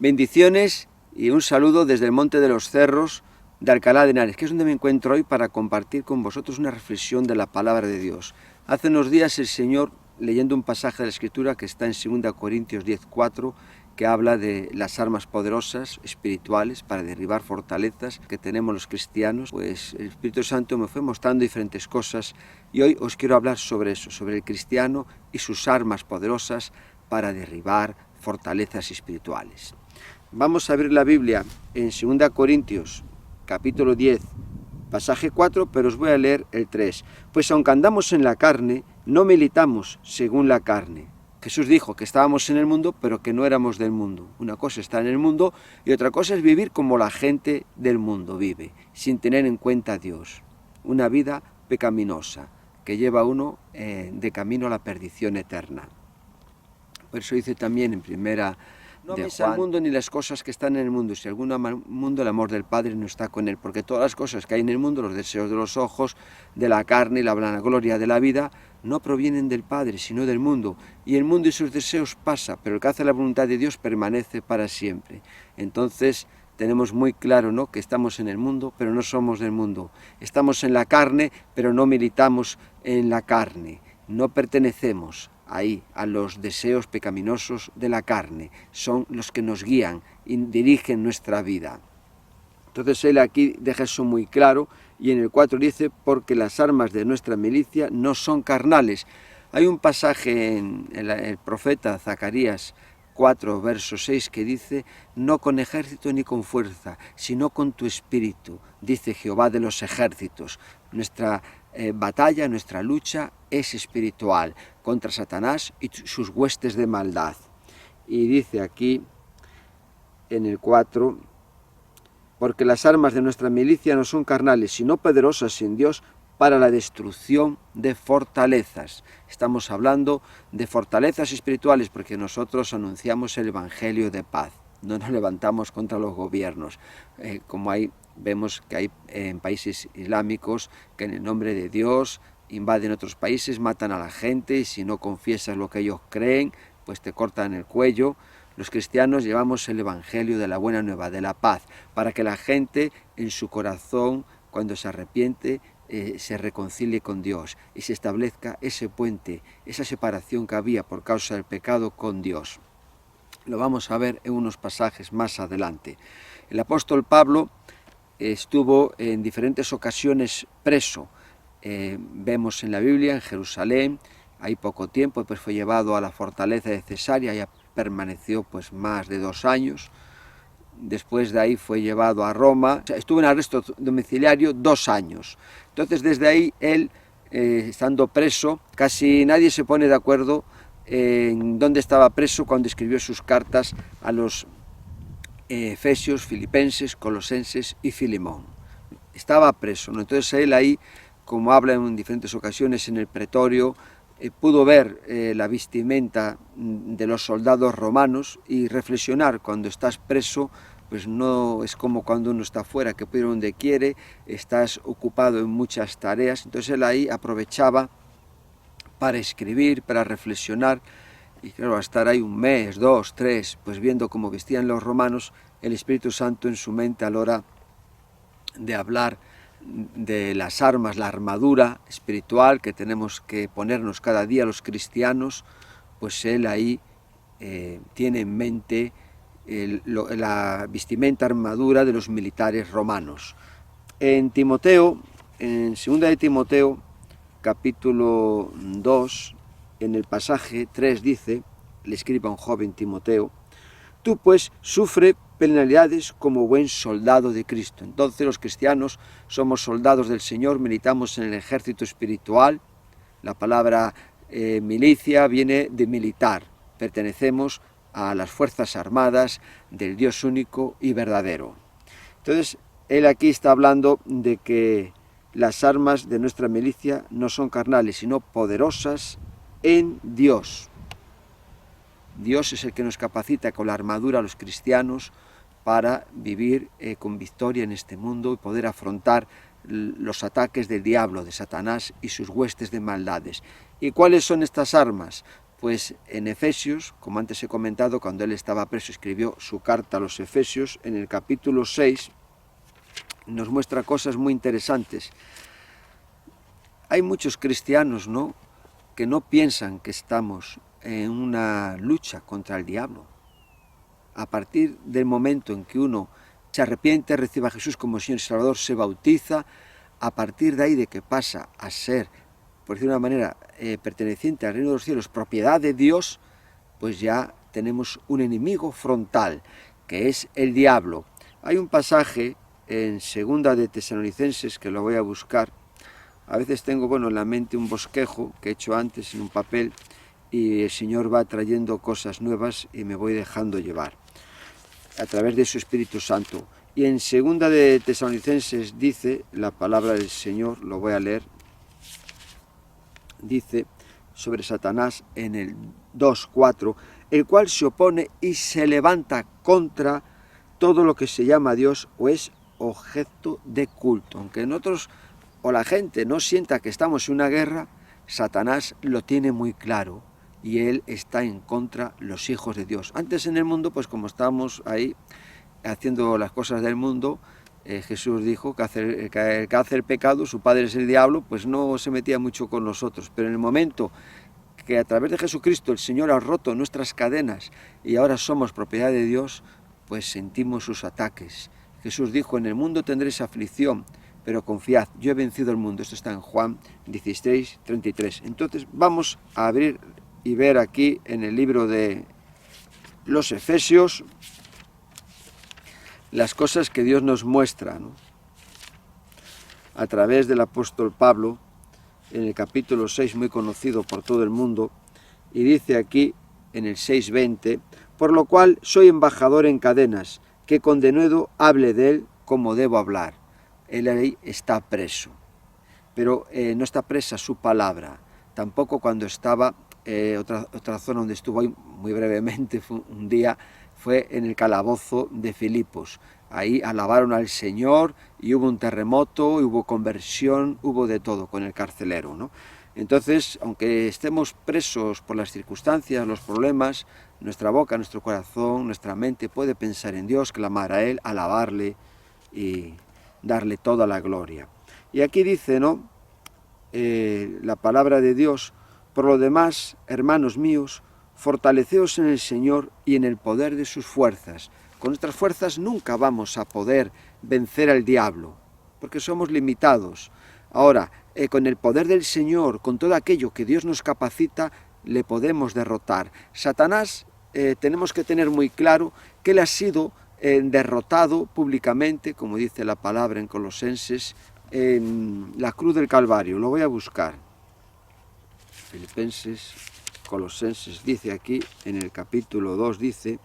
Bendiciones y un saludo desde el Monte de los Cerros de Alcalá de Henares, que es donde me encuentro hoy para compartir con vosotros una reflexión de la palabra de Dios. Hace unos días el Señor, leyendo un pasaje de la Escritura que está en 2 Corintios 10:4, que habla de las armas poderosas espirituales para derribar fortalezas que tenemos los cristianos, pues el Espíritu Santo me fue mostrando diferentes cosas y hoy os quiero hablar sobre eso, sobre el cristiano y sus armas poderosas para derribar fortalezas espirituales. Vamos a abrir la Biblia en 2 Corintios, capítulo 10, pasaje 4, pero os voy a leer el 3. Pues aunque andamos en la carne, no militamos según la carne. Jesús dijo que estábamos en el mundo, pero que no éramos del mundo. Una cosa es estar en el mundo y otra cosa es vivir como la gente del mundo vive, sin tener en cuenta a Dios. Una vida pecaminosa que lleva a uno de camino a la perdición eterna. Por eso dice también en primera no améis al mundo ni las cosas que están en el mundo. Si alguno ama al mundo, el amor del Padre no está con él. Porque todas las cosas que hay en el mundo, los deseos de los ojos, de la carne y la vanagloria de la vida, no provienen del Padre, sino del mundo. Y el mundo y sus deseos pasa, pero el que hace la voluntad de Dios permanece para siempre. Entonces tenemos muy claro, ¿no?, que estamos en el mundo, pero no somos del mundo. Estamos en la carne, pero no militamos en la carne. No pertenecemos ahí a los deseos pecaminosos de la carne, son los que nos guían y dirigen nuestra vida. Entonces él aquí deja eso muy claro y en el 4 dice, porque las armas de nuestra milicia no son carnales. Hay un pasaje en el profeta Zacarías 4, verso 6, que dice, no con ejército ni con fuerza, sino con tu espíritu, dice Jehová de los ejércitos. Nuestra batalla, nuestra lucha es espiritual contra Satanás y sus huestes de maldad. Y dice aquí en el 4, porque las armas de nuestra milicia no son carnales, sino poderosas en Dios para la destrucción de fortalezas. Estamos hablando de fortalezas espirituales porque nosotros anunciamos el Evangelio de paz. No nos levantamos contra los gobiernos, como vemos que hay en países islámicos que en el nombre de Dios invaden otros países, matan a la gente y si no confiesas lo que ellos creen, pues te cortan el cuello. Los cristianos llevamos el Evangelio de la buena nueva, de la paz, para que la gente en su corazón, cuando se arrepiente, se reconcilie con Dios y se establezca ese puente, esa separación que había por causa del pecado con Dios. Lo vamos a ver en unos pasajes más adelante. El apóstol Pablo estuvo en diferentes ocasiones preso. Vemos en la Biblia, en Jerusalén, hay poco tiempo, pues fue llevado a la fortaleza de Cesarea, ya permaneció pues más de 2 años. Después de ahí fue llevado a Roma, estuvo en arresto domiciliario 2 años. Entonces desde ahí él, estando preso, casi nadie se pone de acuerdo en dónde estaba preso cuando escribió sus cartas a los Efesios, Filipenses, Colosenses y Filemón. Estaba preso, ¿no? Entonces él ahí, como habla en diferentes ocasiones en el pretorio, pudo ver la vestimenta de los soldados romanos y reflexionar. Cuando estás preso, pues no es como cuando uno está fuera, que puede ir donde quiere, estás ocupado en muchas tareas. Entonces él ahí aprovechaba para escribir, para reflexionar, y claro, a estar ahí 1 mes, 2, 3, pues viendo cómo vestían los romanos, el Espíritu Santo en su mente a la hora de hablar de las armas, la armadura espiritual que tenemos que ponernos cada día los cristianos, pues él ahí tiene en mente la vestimenta armadura de los militares romanos. En Timoteo, en 2 de Timoteo, capítulo 2, en el pasaje 3 dice, le escribe a un joven Timoteo, tú pues sufre penalidades como buen soldado de Cristo. Entonces los cristianos somos soldados del Señor, militamos en el ejército espiritual. La palabra milicia viene de militar, pertenecemos a las fuerzas armadas del Dios único y verdadero. Entonces él aquí está hablando de que las armas de nuestra milicia no son carnales, sino poderosas en Dios. Dios es el que nos capacita con la armadura a los cristianos para vivir con victoria en este mundo y poder afrontar los ataques del diablo, de Satanás y sus huestes de maldades. ¿Y cuáles son estas armas? Pues en Efesios, como antes he comentado, cuando él estaba preso, escribió su carta a los Efesios, en el capítulo 6, nos muestra cosas muy interesantes. Hay muchos cristianos, ¿no?, que no piensan que estamos en una lucha contra el diablo. A partir del momento en que uno se arrepiente, recibe a Jesús como Señor y Salvador, se bautiza, a partir de ahí de que pasa a ser, por decirlo de una manera, perteneciente al reino de los cielos, propiedad de Dios, pues ya tenemos un enemigo frontal, que es el diablo. Hay un pasaje en 2 de Tesalonicenses, que lo voy a buscar. A veces tengo, en la mente un bosquejo que he hecho antes en un papel, y el Señor va trayendo cosas nuevas y me voy dejando llevar a través de su Espíritu Santo. Y en 2 de Tesalonicenses dice la palabra del Señor, lo voy a leer, dice sobre Satanás en el 2:4, el cual se opone y se levanta contra todo lo que se llama Dios o es objeto de culto. Aunque nosotros o la gente no sienta que estamos en una guerra, Satanás lo tiene muy claro y él está en contra de los hijos de Dios. Antes en el mundo, pues como estábamos ahí haciendo las cosas del mundo, Jesús dijo que el que hace el pecado, su padre es el diablo, pues no se metía mucho con nosotros. Pero en el momento que a través de Jesucristo el Señor ha roto nuestras cadenas y ahora somos propiedad de Dios, pues sentimos sus ataques. Jesús dijo, en el mundo tendréis aflicción, pero confiad, yo he vencido el mundo. Esto está en Juan 16:33. Entonces vamos a abrir y ver aquí en el libro de los Efesios las cosas que Dios nos muestra, ¿no?, a través del apóstol Pablo, en el capítulo 6, muy conocido por todo el mundo, y dice aquí en el 6:20, por lo cual soy embajador en cadenas, que con denuedo hable de él como debo hablar. Él ahí está preso, pero no está presa su palabra, tampoco cuando estaba, otra zona donde estuvo ahí muy brevemente, fue un día, fue en el calabozo de Filipos. Ahí alabaron al Señor y hubo un terremoto, hubo conversión, hubo de todo con el carcelero, ¿no? Entonces, aunque estemos presos por las circunstancias, los problemas, nuestra boca, nuestro corazón, nuestra mente puede pensar en Dios, clamar a Él, alabarle y darle toda la gloria. Y aquí dice, ¿no?, la palabra de Dios, por lo demás, hermanos míos, fortaleceos en el Señor y en el poder de sus fuerzas. Con nuestras fuerzas nunca vamos a poder vencer al diablo, porque somos limitados. Ahora, con el poder del Señor, con todo aquello que Dios nos capacita, le podemos derrotar. Satanás, tenemos que tener muy claro que él ha sido derrotado públicamente, como dice la palabra en Colosenses, en la cruz del Calvario. Lo voy a buscar. Filipenses, Colosenses, dice aquí, en el capítulo 2, dice,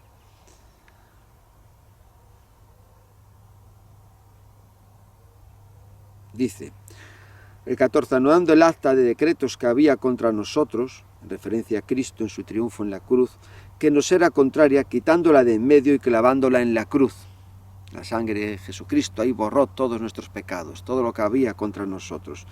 el 14, anulando el acta de decretos que había contra nosotros, en referencia a Cristo en su triunfo en la cruz, que nos era contraria, quitándola de en medio y clavándola en la cruz. La sangre de Jesucristo ahí borró todos nuestros pecados, todo lo que había contra nosotros.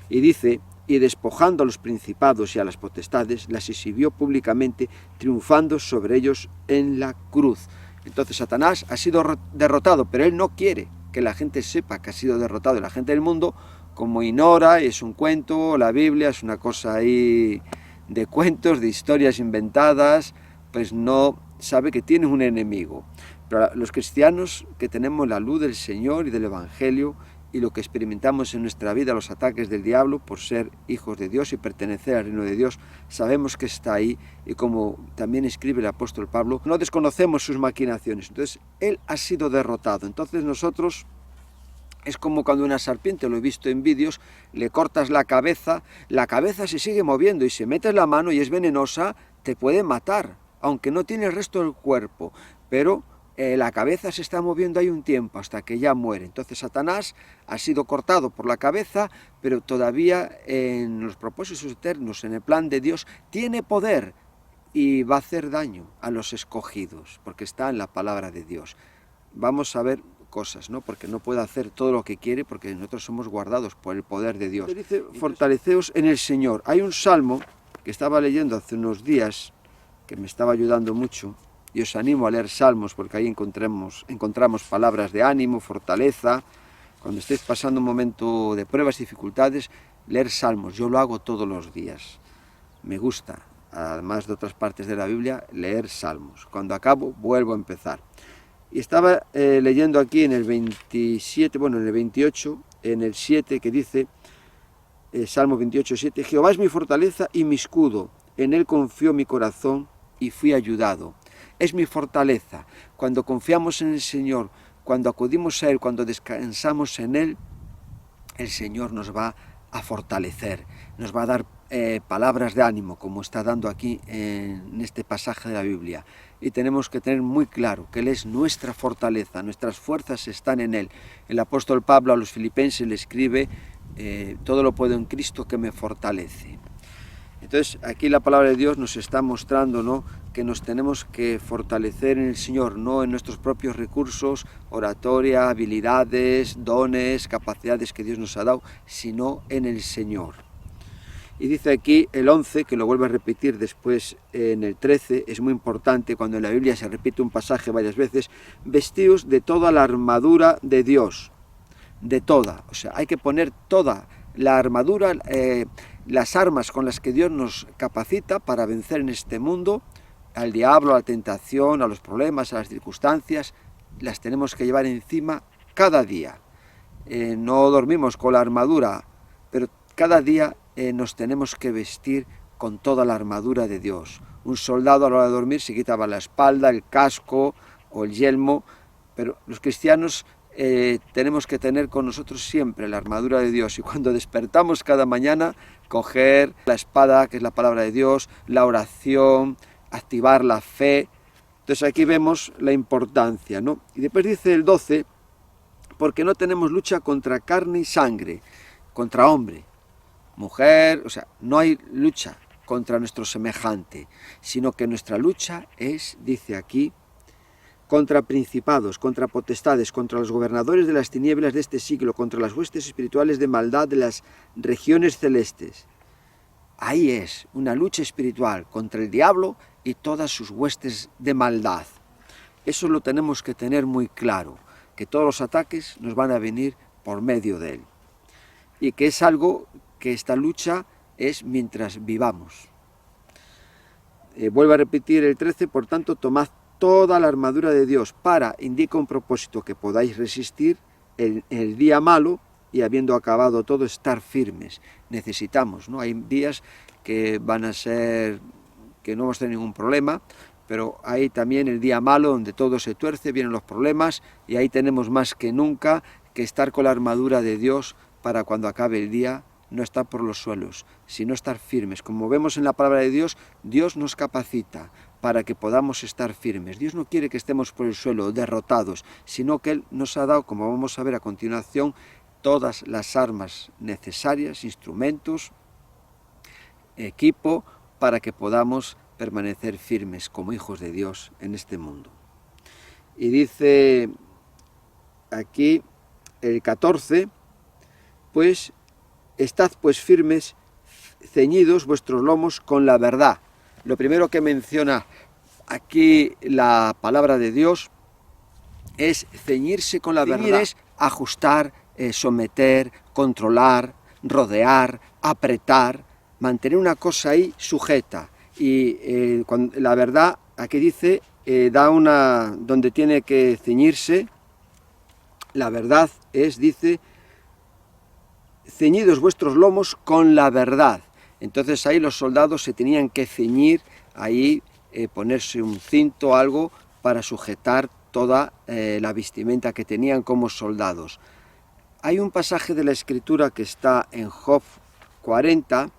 Y dice, y despojando a los principados y a las potestades, las exhibió públicamente, triunfando sobre ellos en la cruz. Entonces Satanás ha sido derrotado, pero él no quiere que la gente sepa que ha sido derrotado. Y la gente del mundo, como ignora, es un cuento, la Biblia es una cosa ahí de cuentos, de historias inventadas, pues no sabe que tiene un enemigo. Pero los cristianos que tenemos la luz del Señor y del Evangelio, y lo que experimentamos en nuestra vida, los ataques del diablo, por ser hijos de Dios y pertenecer al reino de Dios, sabemos que está ahí, y como también escribe el apóstol Pablo, no desconocemos sus maquinaciones. Entonces, él ha sido derrotado. Entonces nosotros, es como cuando una serpiente, lo he visto en vídeos, le cortas la cabeza se sigue moviendo, y si metes la mano y es venenosa, te puede matar, aunque no tiene el resto del cuerpo, pero la cabeza se está moviendo ahí un tiempo hasta que ya muere. Entonces Satanás ha sido cortado por la cabeza, pero todavía en los propósitos eternos, en el plan de Dios, tiene poder y va a hacer daño a los escogidos, porque está en la palabra de Dios. Vamos a ver cosas, ¿no?, porque no puede hacer todo lo que quiere, porque nosotros somos guardados por el poder de Dios. Dice, fortaleceos en el Señor. Hay un salmo que estaba leyendo hace unos días, que me estaba ayudando mucho, y os animo a leer Salmos, porque ahí encontramos palabras de ánimo, fortaleza. Cuando estéis pasando un momento de pruebas y dificultades, leer Salmos. Yo lo hago todos los días. Me gusta, además de otras partes de la Biblia, leer Salmos. Cuando acabo, vuelvo a empezar. Y estaba leyendo aquí en el 27, bueno, en el 28, en el 7, que dice, Salmo 28, 7, Jehová es mi fortaleza y mi escudo, en él confió mi corazón y fui ayudado. Es mi fortaleza. Cuando confiamos en el Señor, cuando acudimos a Él, cuando descansamos en Él, el Señor nos va a fortalecer, nos va a dar palabras de ánimo, como está dando aquí en este pasaje de la Biblia. Y tenemos que tener muy claro que Él es nuestra fortaleza, nuestras fuerzas están en Él. El apóstol Pablo a los filipenses le escribe, todo lo puedo en Cristo que me fortalece. Entonces, aquí la palabra de Dios nos está mostrando, ¿no?, que nos tenemos que fortalecer en el Señor, no en nuestros propios recursos, oratoria, habilidades, dones, capacidades que Dios nos ha dado, sino en el Señor. Y dice aquí el 11, que lo vuelve a repetir después en el 13, es muy importante cuando en la Biblia se repite un pasaje varias veces, vestidos de toda la armadura de Dios, de toda, o sea, hay que poner toda la armadura, las armas con las que Dios nos capacita para vencer en este mundo, al diablo, a la tentación, a los problemas, a las circunstancias, las tenemos que llevar encima cada día. No dormimos con la armadura, pero cada día nos tenemos que vestir con toda la armadura de Dios. Un soldado a la hora de dormir se quitaba la espalda, el casco o el yelmo, pero los cristianos tenemos que tener con nosotros siempre la armadura de Dios, y cuando despertamos cada mañana, coger la espada, que es la palabra de Dios, la oración, activar la fe. Entonces aquí vemos la importancia, ¿no? Y después dice el 12, porque no tenemos lucha contra carne y sangre, contra hombre, mujer, o sea, no hay lucha contra nuestro semejante, sino que nuestra lucha es, dice aquí, contra principados, contra potestades, contra los gobernadores de las tinieblas de este siglo, contra las huestes espirituales de maldad de las regiones celestes. Ahí es una lucha espiritual contra el diablo y todas sus huestes de maldad. Eso lo tenemos que tener muy claro, que todos los ataques nos van a venir por medio de él. Y que es algo que esta lucha es mientras vivamos. Vuelvo a repetir el 13, por tanto, tomad toda la armadura de Dios para, indica un propósito, que podáis resistir el día malo y habiendo acabado todo, estar firmes. Necesitamos, ¿no? Hay días que van a ser, que no vamos a tener ningún problema, pero hay también el día malo donde todo se tuerce, vienen los problemas, y ahí tenemos más que nunca que estar con la armadura de Dios para cuando acabe el día no estar por los suelos, sino estar firmes. Como vemos en la palabra de Dios, Dios nos capacita para que podamos estar firmes. Dios no quiere que estemos por el suelo derrotados, sino que Él nos ha dado, como vamos a ver a continuación, todas las armas necesarias, instrumentos, equipo, para que podamos permanecer firmes como hijos de Dios en este mundo. Y dice aquí el 14, pues, estad pues firmes, ceñidos vuestros lomos con la verdad. Lo primero que menciona aquí la palabra de Dios es ceñirse con la verdad, es ajustar, someter, controlar, rodear, apretar, mantener una cosa ahí sujeta. Y la verdad, aquí dice, da una, donde tiene que ceñirse, la verdad es, dice, ceñidos vuestros lomos con la verdad. Entonces ahí los soldados se tenían que ceñir, ahí ponerse un cinto, algo para sujetar toda la vestimenta que tenían como soldados. Hay un pasaje de la Escritura que está en Job 40,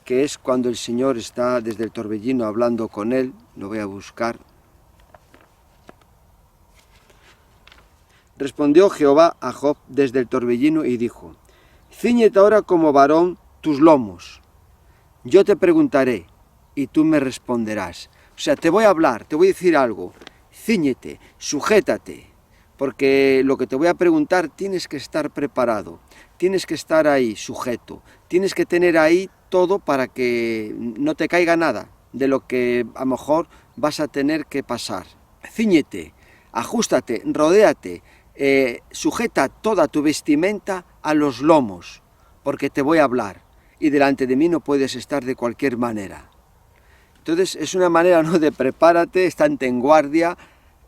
que es cuando el Señor está desde el torbellino hablando con él. Lo voy a buscar. Respondió Jehová a Job desde el torbellino y dijo: Cíñete ahora como varón tus lomos. Yo te preguntaré y tú me responderás. O sea, te voy a hablar, te voy a decir algo. Cíñete, sujétate, porque lo que te voy a preguntar tienes que estar preparado, tienes que estar ahí sujeto, tienes que tener ahí todo para que no te caiga nada de lo que a lo mejor vas a tener que pasar. Cíñete, ajústate, rodéate, sujeta toda tu vestimenta a los lomos, porque te voy a hablar, y delante de mí no puedes estar de cualquier manera. Entonces es una manera, ¿no?, de prepárate, estate en guardia,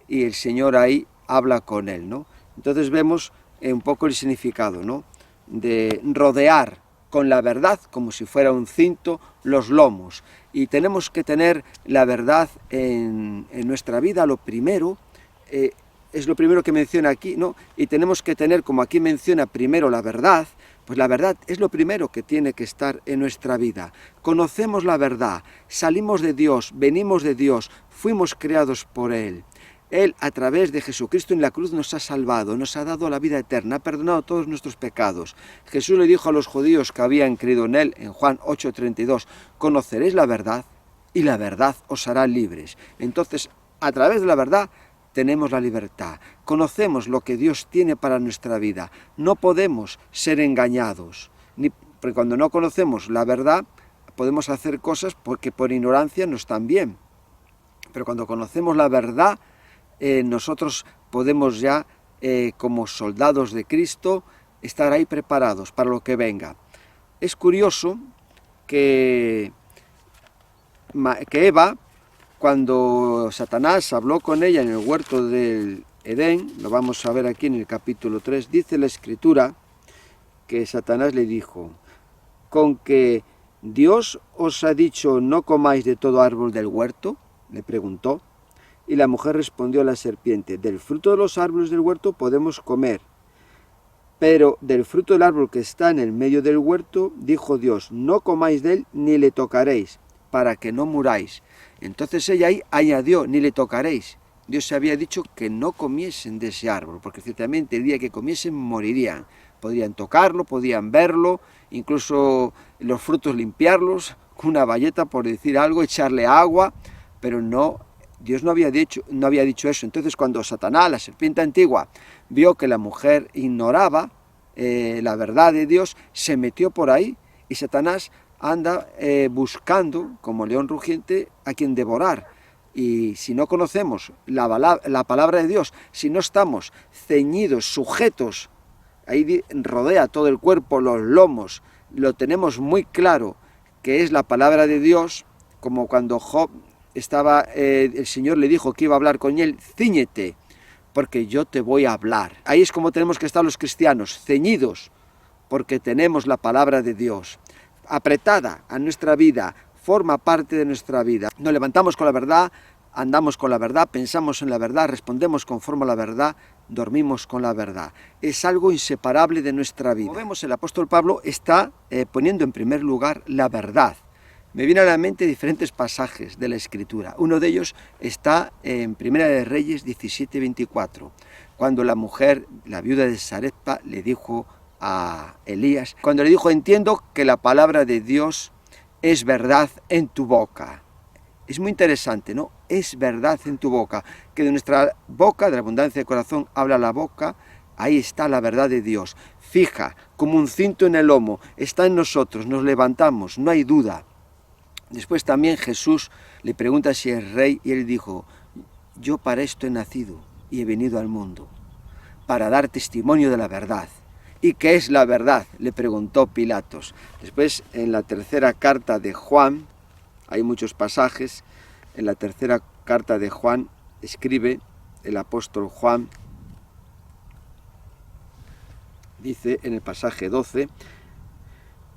y el Señor ahí habla con él, ¿no? Entonces vemos un poco el significado, ¿no?, de rodear con la verdad, como si fuera un cinto, los lomos. Y tenemos que tener la verdad en nuestra vida. Lo primero, es lo primero que menciona aquí, ¿no? Y tenemos que tener, como aquí menciona primero la verdad, pues la verdad es lo primero que tiene que estar en nuestra vida. Conocemos la verdad, salimos de Dios, venimos de Dios, fuimos creados por Él. Él, a través de Jesucristo en la cruz, nos ha salvado, nos ha dado la vida eterna, ha perdonado todos nuestros pecados. Jesús le dijo a los judíos que habían creído en Él, en Juan 8:32, conoceréis la verdad y la verdad os hará libres. Entonces, a través de la verdad tenemos la libertad, conocemos lo que Dios tiene para nuestra vida. No podemos ser engañados, porque cuando no conocemos la verdad, podemos hacer cosas porque por ignorancia no están bien. Pero cuando conocemos la verdad, nosotros podemos ya, como soldados de Cristo, estar ahí preparados para lo que venga. Es curioso que Eva, cuando Satanás habló con ella en el huerto del Edén, lo vamos a ver aquí en el capítulo 3, dice la Escritura que Satanás le dijo, ¿con que Dios os ha dicho no comáis de todo árbol del huerto?, le preguntó. Y la mujer respondió a la serpiente, del fruto de los árboles del huerto podemos comer, pero del fruto del árbol que está en el medio del huerto, dijo Dios, no comáis de él ni le tocaréis, para que no muráis. Entonces ella ahí añadió, ni le tocaréis. Dios se había dicho que no comiesen de ese árbol, porque ciertamente el día que comiesen morirían. Podrían tocarlo, podían verlo, incluso los frutos limpiarlos, con una bayeta, por decir algo, echarle agua, pero no, Dios no había dicho eso. Entonces cuando Satanás, la serpiente antigua, vio que la mujer ignoraba la verdad de Dios, se metió por ahí, y Satanás anda buscando, como león rugiente, a quien devorar. Y si no conocemos la palabra de Dios, si no estamos ceñidos, sujetos, ahí rodea todo el cuerpo, los lomos, lo tenemos muy claro que es la palabra de Dios, como cuando Job estaba, el Señor le dijo que iba a hablar con él, cíñete, porque yo te voy a hablar. Ahí es como tenemos que estar los cristianos, ceñidos, porque tenemos la palabra de Dios apretada a nuestra vida, forma parte de nuestra vida. Nos levantamos con la verdad, andamos con la verdad, pensamos en la verdad, respondemos conforme a la verdad, dormimos con la verdad. Es algo inseparable de nuestra vida. Como vemos, el apóstol Pablo está poniendo en primer lugar la verdad. Me vienen a la mente diferentes pasajes de la Escritura. Uno de ellos está en Primera de Reyes 17:24, cuando la mujer, la viuda de Sarepta, le dijo a Elías, cuando le dijo, entiendo que la palabra de Dios es verdad en tu boca. Es muy interesante, ¿no? Es verdad en tu boca, que de nuestra boca, de la abundancia del corazón, habla la boca. Ahí está la verdad de Dios, fija, como un cinto en el lomo, está en nosotros, nos levantamos, no hay duda. Después también Jesús le pregunta si es rey, y él dijo, yo para esto he nacido y he venido al mundo, para dar testimonio de la verdad. ¿Y qué es la verdad?, le preguntó Pilatos. Después, en la tercera carta de Juan, hay muchos pasajes, en la tercera carta de Juan escribe el apóstol Juan, dice en el pasaje 12,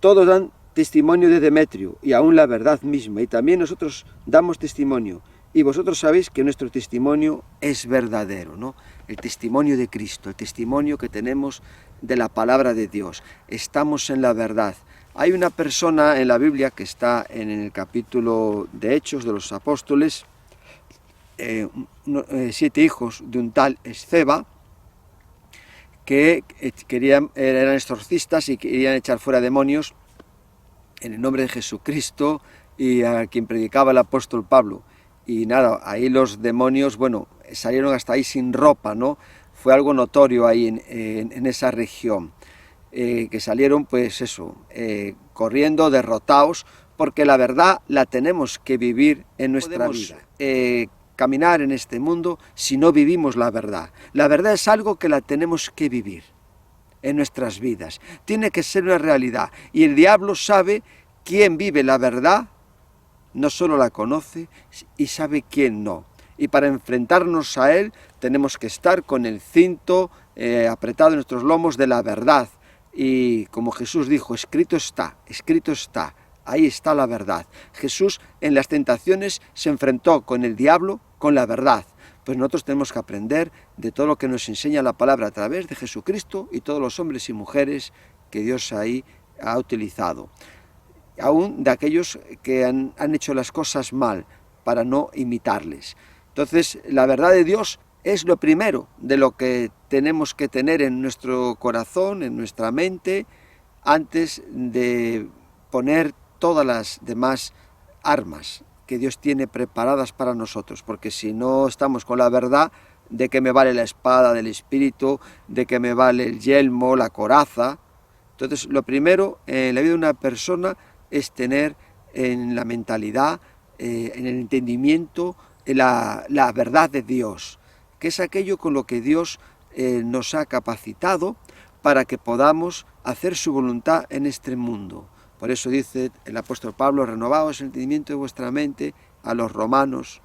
todos dan testimonio de Demetrio, y aún la verdad misma, y también nosotros damos testimonio, y vosotros sabéis que nuestro testimonio es verdadero, ¿no? El testimonio de Cristo, el testimonio que tenemos de la palabra de Dios. Estamos en la verdad. Hay una persona en la Biblia que está en el capítulo de Hechos de los Apóstoles, 7 hijos de un tal Esceva, que eran exorcistas y querían echar fuera demonios en el nombre de Jesucristo, y a quien predicaba el apóstol Pablo. Y nada, ahí los demonios, bueno, salieron hasta ahí sin ropa, ¿no? Fue algo notorio ahí en esa región. que salieron pues eso, corriendo, derrotados, porque la verdad la tenemos que vivir en nuestra vida. Caminar en este mundo si no vivimos la verdad. La verdad es algo que la tenemos que vivir en nuestras vidas. Tiene que ser una realidad. Y el diablo sabe quién vive la verdad, no solo la conoce, y sabe quién no. Y para enfrentarnos a él tenemos que estar con el cinto apretado en nuestros lomos de la verdad. Y como Jesús dijo, escrito está, ahí está la verdad. Jesús en las tentaciones se enfrentó con el diablo, con la verdad. Pues nosotros tenemos que aprender de todo lo que nos enseña la palabra a través de Jesucristo y todos los hombres y mujeres que Dios ahí ha utilizado. Aún de aquellos que han hecho las cosas mal, para no imitarles. Entonces, la verdad de Dios es lo primero de lo que tenemos que tener en nuestro corazón, en nuestra mente, antes de poner todas las demás armas que Dios tiene preparadas para nosotros, porque si no estamos con la verdad, ¿de qué me vale la espada del Espíritu? ¿De qué me vale el yelmo, la coraza? Entonces, lo primero en la vida de una persona es tener en la mentalidad, en el entendimiento, la verdad de Dios, que es aquello con lo que Dios nos ha capacitado para que podamos hacer su voluntad en este mundo. Por eso dice el apóstol Pablo, renovaos el entendimiento de vuestra mente, a los romanos,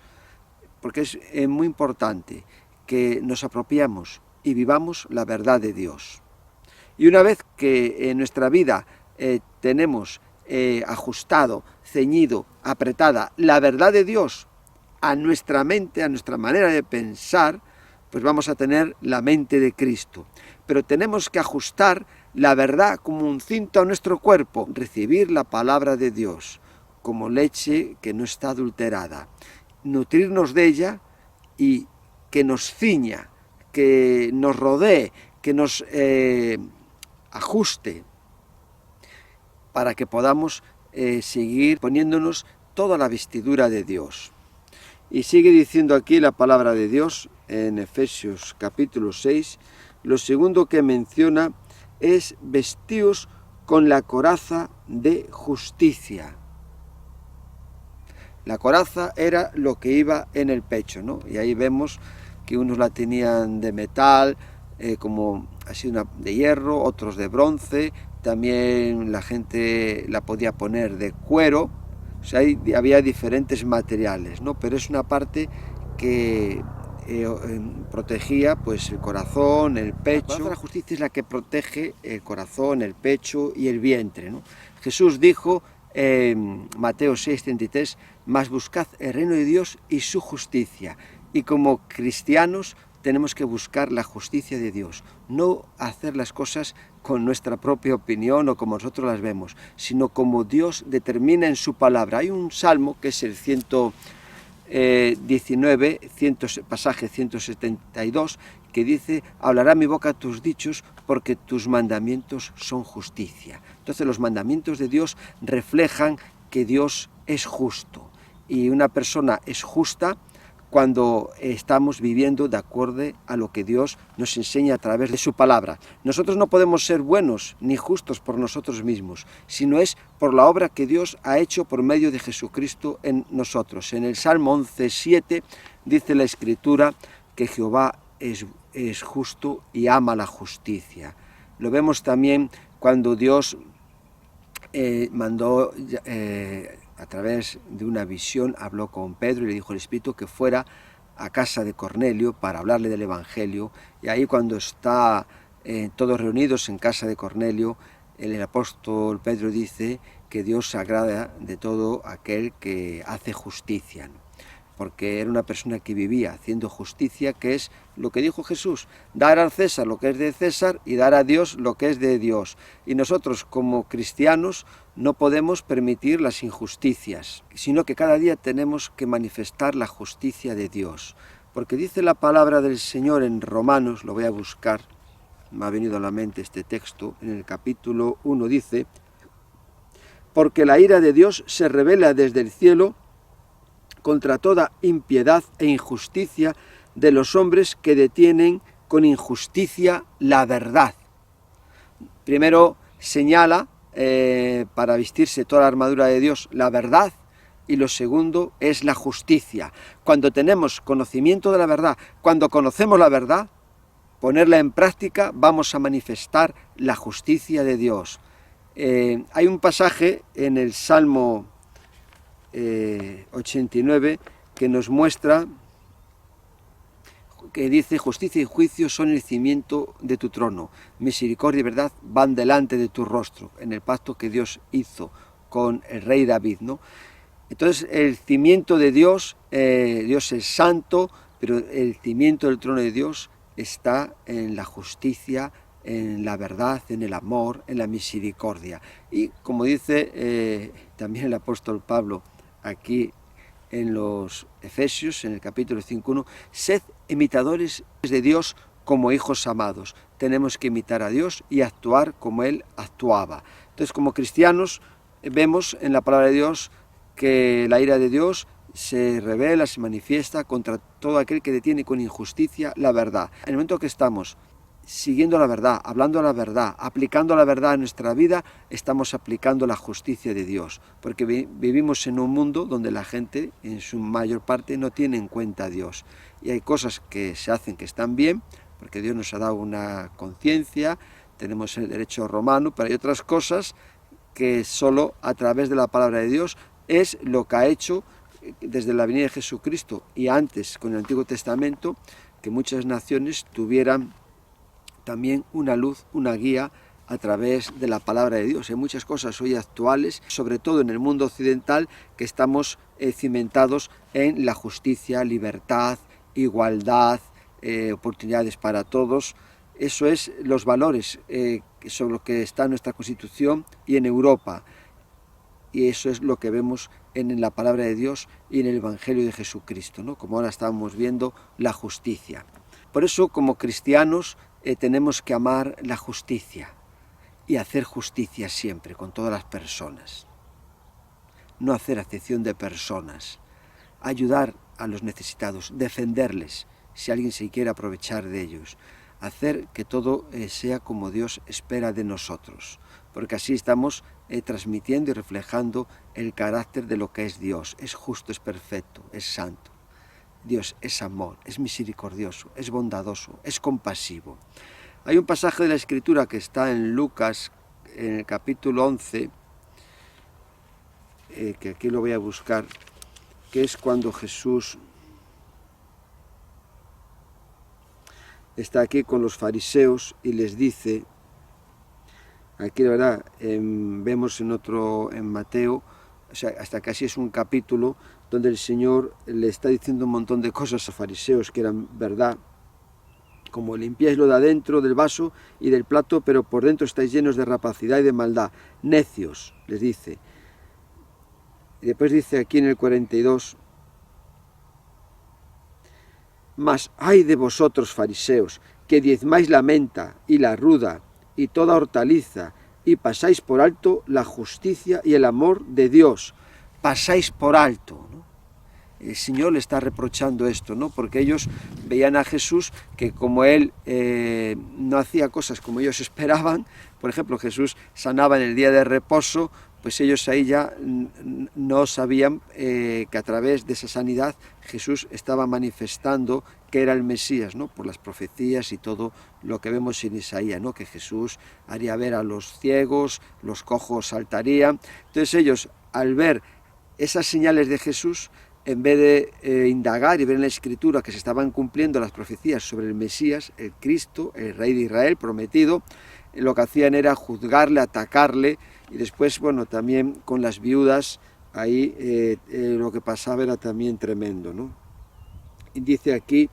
porque es muy importante que nos apropiamos y vivamos la verdad de Dios. Y una vez que en nuestra vida tenemos ajustado, ceñido, apretada la verdad de Dios a nuestra mente, a nuestra manera de pensar, pues vamos a tener la mente de Cristo. Pero tenemos que ajustar la verdad como un cinto a nuestro cuerpo, recibir la palabra de Dios como leche que no está adulterada, nutrirnos de ella y que nos ciña, que nos rodee, que nos ajuste, para que podamos seguir poniéndonos toda la vestidura de Dios. Y sigue diciendo aquí la palabra de Dios en Efesios capítulo 6, lo segundo que menciona es vestíos con la coraza de justicia. La coraza era lo que iba en el pecho, ¿no? Y ahí vemos que unos la tenían de metal, como así de hierro, otros de bronce, también la gente la podía poner de cuero. O sea, había diferentes materiales, ¿no? Pero es una parte que protegía pues el corazón, el pecho. La justicia es la que protege el corazón, el pecho y el vientre, ¿no? Jesús dijo en Mateo 6:33, mas buscad el reino de Dios y su justicia. Y como cristianos tenemos que buscar la justicia de Dios, no hacer las cosas con nuestra propia opinión o como nosotros las vemos, sino como Dios determina en su palabra. Hay un salmo que es el 119, pasaje 172, que dice, hablará mi boca tus dichos porque tus mandamientos son justicia. Entonces los mandamientos de Dios reflejan que Dios es justo, y una persona es justa cuando estamos viviendo de acuerdo a lo que Dios nos enseña a través de su palabra. Nosotros no podemos ser buenos ni justos por nosotros mismos, sino es por la obra que Dios ha hecho por medio de Jesucristo en nosotros. En el Salmo 11:7 dice la Escritura que Jehová es justo y ama la justicia. Lo vemos también cuando Dios mandó... a través de una visión habló con Pedro y le dijo el Espíritu que fuera a casa de Cornelio para hablarle del Evangelio. Y ahí cuando está todos reunidos en casa de Cornelio, el apóstol Pedro dice que Dios se agrada de todo aquel que hace justicia, ¿no? Porque era una persona que vivía haciendo justicia, que es lo que dijo Jesús, dar al César lo que es de César y dar a Dios lo que es de Dios. Y nosotros como cristianos no podemos permitir las injusticias, sino que cada día tenemos que manifestar la justicia de Dios. Porque dice la palabra del Señor en Romanos, lo voy a buscar, me ha venido a la mente este texto, en el capítulo 1 dice, porque la ira de Dios se revela desde el cielo contra toda impiedad e injusticia de los hombres que detienen con injusticia la verdad. Primero señala para vestirse toda la armadura de Dios la verdad, y lo segundo es la justicia. Cuando tenemos conocimiento de la verdad, cuando conocemos la verdad, ponerla en práctica, vamos a manifestar la justicia de Dios. Hay un pasaje en el Salmo 89 que nos muestra, que dice: justicia y juicio son el cimiento de tu trono, misericordia y verdad van delante de tu rostro, en el pacto que Dios hizo con el rey David, ¿no? Entonces el cimiento de Dios, Dios es santo, pero el cimiento del trono de Dios está en la justicia, en la verdad, en el amor, en la misericordia. Y como dice también el apóstol Pablo aquí en los Efesios, en el capítulo 5:1, sed imitadores de Dios como hijos amados. Tenemos que imitar a Dios y actuar como Él actuaba. Entonces, como cristianos, vemos en la palabra de Dios que la ira de Dios se revela, se manifiesta contra todo aquel que detiene con injusticia la verdad. En el momento que estamos siguiendo la verdad, hablando la verdad, aplicando la verdad en nuestra vida, estamos aplicando la justicia de Dios, porque vivimos en un mundo donde la gente, en su mayor parte, no tiene en cuenta a Dios. Y hay cosas que se hacen que están bien, porque Dios nos ha dado una conciencia, tenemos el derecho romano, pero hay otras cosas que solo a través de la palabra de Dios es lo que ha hecho desde la venida de Jesucristo y antes con el Antiguo Testamento, que muchas naciones tuvieran también una luz, una guía a través de la palabra de Dios. Hay muchas cosas hoy actuales, sobre todo en el mundo occidental, que estamos cimentados en la justicia, libertad, igualdad, oportunidades para todos. Eso es los valores sobre los que está nuestra Constitución y en Europa. Y eso es lo que vemos en la palabra de Dios y en el Evangelio de Jesucristo, ¿no? Como ahora estamos viendo la justicia. Por eso, como cristianos, tenemos que amar la justicia y hacer justicia siempre con todas las personas. No hacer acepción de personas, ayudar a los necesitados, defenderles si alguien se quiere aprovechar de ellos, hacer que todo sea como Dios espera de nosotros, porque así estamos transmitiendo y reflejando el carácter de lo que es Dios. Es justo, es perfecto, es santo. Dios es amor, es misericordioso, es bondadoso, es compasivo. Hay un pasaje de la Escritura que está en Lucas, en el capítulo 11, que aquí lo voy a buscar, que es cuando Jesús está aquí con los fariseos y les dice, aquí la verdad vemos en Mateo, o sea, hasta casi es un capítulo donde el Señor le está diciendo un montón de cosas a los fariseos que eran verdad, como limpiáis lo de adentro del vaso y del plato, pero por dentro estáis llenos de rapacidad y de maldad. Necios, les dice. Y después dice aquí en el 42, mas ay de vosotros, fariseos, que diezmáis la menta y la ruda y toda hortaliza, y pasáis por alto la justicia y el amor de Dios. Pasáis por alto, ¿no? El Señor le está reprochando esto, ¿no? Porque ellos veían a Jesús que como Él no hacía cosas como ellos esperaban. Por ejemplo, Jesús sanaba en el día de reposo, pues ellos ahí ya no sabían que a través de esa sanidad Jesús estaba manifestando que era el Mesías, ¿no? Por las profecías y todo lo que vemos en Isaías, ¿no? Que Jesús haría ver a los ciegos, los cojos saltarían. Entonces ellos, al ver esas señales de Jesús, en vez de indagar y ver en la Escritura que se estaban cumpliendo las profecías sobre el Mesías, el Cristo, el Rey de Israel prometido, lo que hacían era juzgarle, atacarle, y después, bueno, también con las viudas, ahí lo que pasaba era también tremendo, ¿no? Y dice aquí,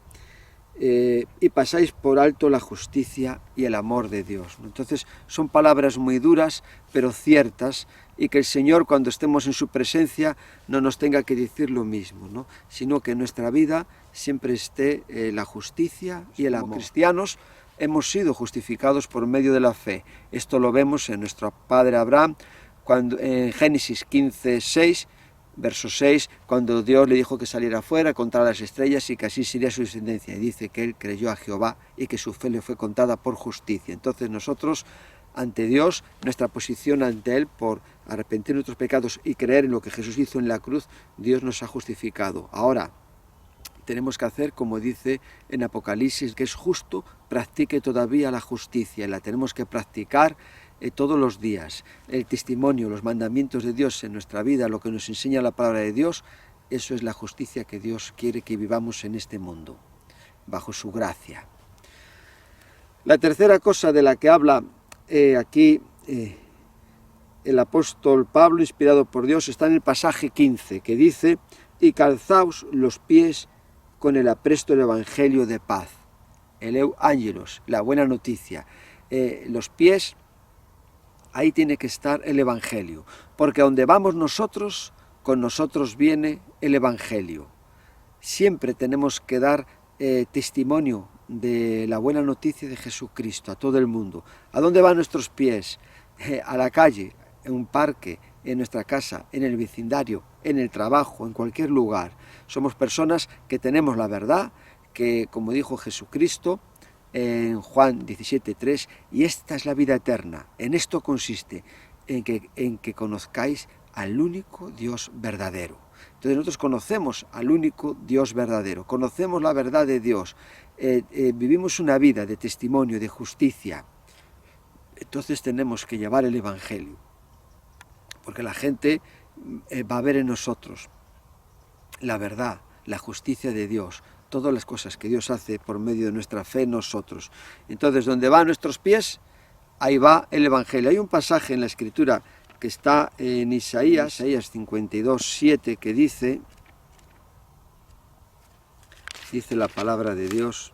y pasáis por alto la justicia y el amor de Dios, ¿no? Entonces son palabras muy duras, pero ciertas, y que el Señor, cuando estemos en su presencia, no nos tenga que decir lo mismo, ¿no? Sino que en nuestra vida siempre esté la justicia y el amor. Como cristianos hemos sido justificados por medio de la fe. Esto lo vemos en nuestro padre Abraham, cuando en Génesis 15, 6, verso 6, cuando Dios le dijo que saliera afuera, contara las estrellas y que así sería su descendencia. Y dice que él creyó a Jehová y que su fe le fue contada por justicia. Entonces nosotros, ante Dios, nuestra posición ante Él por arrepentir nuestros pecados y creer en lo que Jesús hizo en la cruz, Dios nos ha justificado. Ahora, tenemos que hacer, como dice en Apocalipsis, que es justo, practique todavía la justicia, y la tenemos que practicar todos los días. El testimonio, los mandamientos de Dios en nuestra vida, lo que nos enseña la palabra de Dios, eso es la justicia que Dios quiere que vivamos en este mundo, bajo su gracia. La tercera cosa de la que habla aquí el apóstol Pablo, inspirado por Dios, está en el pasaje 15, que dice: y calzaos los pies con el apresto del Evangelio de paz, el Euangelos, la buena noticia. Los pies, ahí tiene que estar el Evangelio, porque donde vamos nosotros, con nosotros viene el Evangelio. Siempre tenemos que dar testimonio de la buena noticia de Jesucristo a todo el mundo. ¿A dónde van nuestros pies? A la calle, en un parque, en nuestra casa, en el vecindario, en el trabajo, en cualquier lugar. Somos personas que tenemos la verdad, que, como dijo Jesucristo en Juan 17:3, y esta es la vida eterna. En esto consiste, en que conozcáis al único Dios verdadero. Entonces nosotros conocemos al único Dios verdadero, conocemos la verdad de Dios, vivimos una vida de testimonio, de justicia. Entonces tenemos que llevar el Evangelio, porque la gente va a ver en nosotros la verdad, la justicia de Dios, todas las cosas que Dios hace por medio de nuestra fe en nosotros. Entonces, donde van nuestros pies, ahí va el Evangelio. Hay un pasaje en la Escritura que está en Isaías 52:7, que dice la palabra de Dios: